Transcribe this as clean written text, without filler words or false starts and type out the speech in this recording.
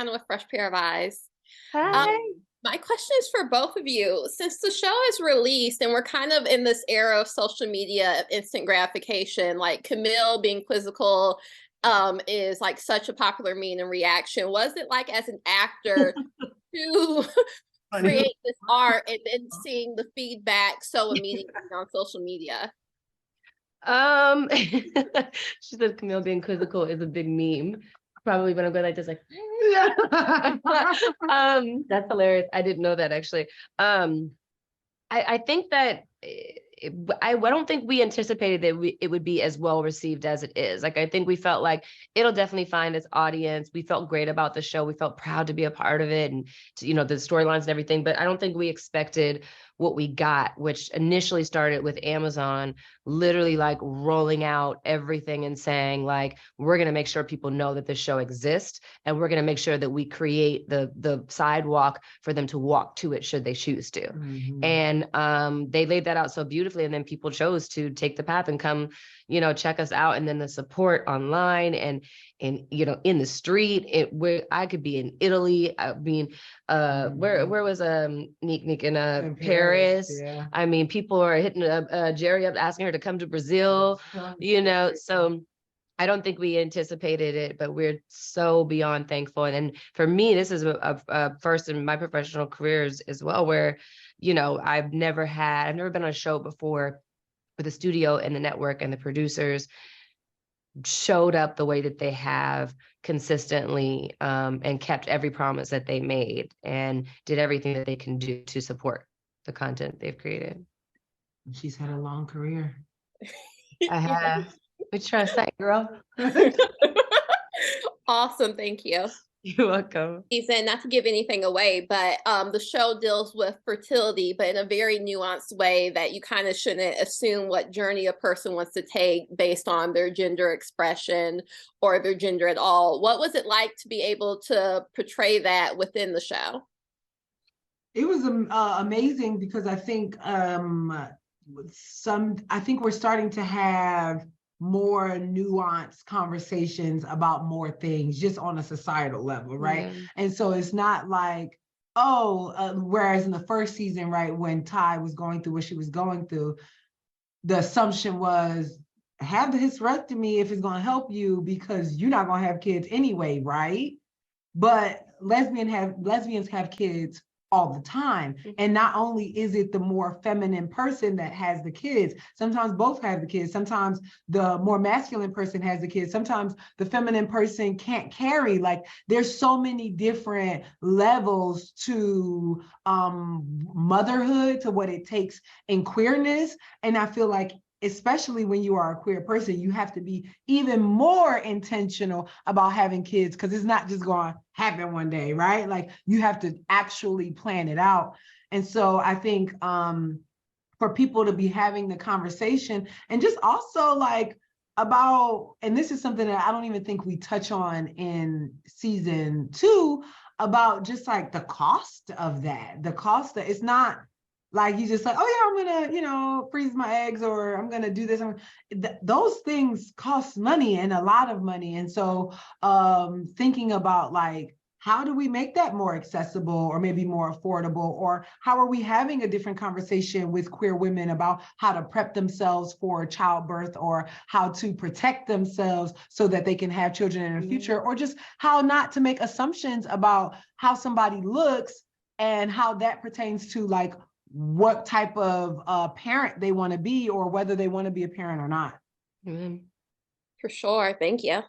Ariana with Fresh Pair of Eyes. Hi. My question is for both of you. Since the show is released and we're kind of in this era of social media, of instant gratification, like Camille being quizzical is like such a popular meme and reaction. Was it like as an actor to create this art and then seeing the feedback so immediately on social media? She said Camille being quizzical is a big meme. Probably when I'm going like this, like, that's hilarious. I didn't know that actually. I think that I don't think we anticipated that it would be as well received as it is. Like, I think we felt like it'll definitely find its audience. We felt great about the show. We felt proud to be a part of it and, you know, the storylines and everything. But I don't think we expected what we got, which initially started with Amazon literally like rolling out everything and saying like, we're going to make sure people know that this show exists. And we're going to make sure that we create the sidewalk for them to walk to it should they choose to. Mm-hmm. And they laid that out so beautifully. And then people chose to take the path and come, you know, check us out. And then the support online and you know, in the street, where I could be in Italy. I mean, where was Nick in Paris? Yeah. I mean, people are hitting Jerrie up, asking her to come to Brazil, you know, so I don't think we anticipated it, but we're so beyond thankful. And for me, this is a first in my professional careers as well, where, you know, I've never been on a show before with the studio and the network and the producers showed up the way that they have consistently, and kept every promise that they made and did everything that they can do to support the content they've created. She's had a long career. I have. What you trying to say, girl? Awesome. Thank you. You're welcome. Season, not to give anything away, but the show deals with fertility, but in a very nuanced way that you kind of shouldn't assume what journey a person wants to take based on their gender expression or their gender at all. What was it like to be able to portray that within the show? It was amazing because I think I think we're starting to have more nuanced conversations about more things just on a societal level, right? Yeah. And so it's not like, whereas in the first season, right, when Ty was going through what she was going through, the assumption was have the hysterectomy if it's going to help you because you're not going to have kids anyway, right? But lesbians have kids all the time. And not only is it the more feminine person that has the kids, sometimes both have the kids. Sometimes the more masculine person has the kids. Sometimes the feminine person can't carry. Like there's so many different levels to motherhood, to what it takes in queerness. And I feel like especially when you are a queer person, you have to be even more intentional about having kids because it's not just going to happen one day, right? Like you have to actually plan it out. And so I think for people to be having the conversation and just also like about, and this is something that I don't even think we touch on in season 2, about just like the cost of that, it's not like you just like, oh yeah, I'm gonna, you know, freeze my eggs or I'm gonna do this. Those things cost money and a lot of money. And so thinking about like, how do we make that more accessible or maybe more affordable? Or how are we having a different conversation with queer women about how to prep themselves for childbirth or how to protect themselves so that they can have children in the future, or just how not to make assumptions about how somebody looks and how that pertains to like what type of parent they want to be or whether they want to be a parent or not. For sure. Thank you.